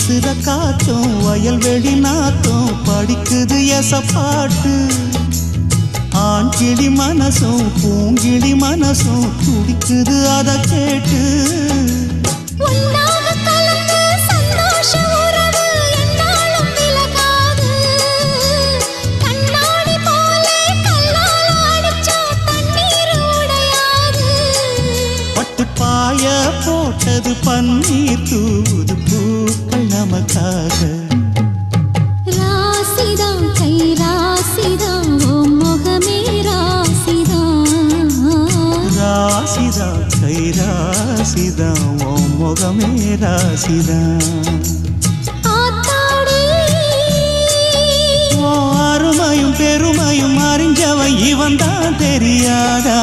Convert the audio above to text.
வீசுற காத்தும் வயல்வெளி நாத்தும் படிக்குது எசப்பாட்டு ஆண் கிளி மனசும் பூங்கிளி மனசும் துடிக்குது அத கேட்டு பாய போட்டது பன்னீர் தூது பூக்கள் நமக்காக ராசிதான் கை ராசிதான் ஓ முகமே ராசிதான் ராசிதான் கை ராசிதான் ஓ முகமே ராசிதான் அருமையும் பெருமையும் அறிஞ்சவன் இவன் தான் தெரியாதா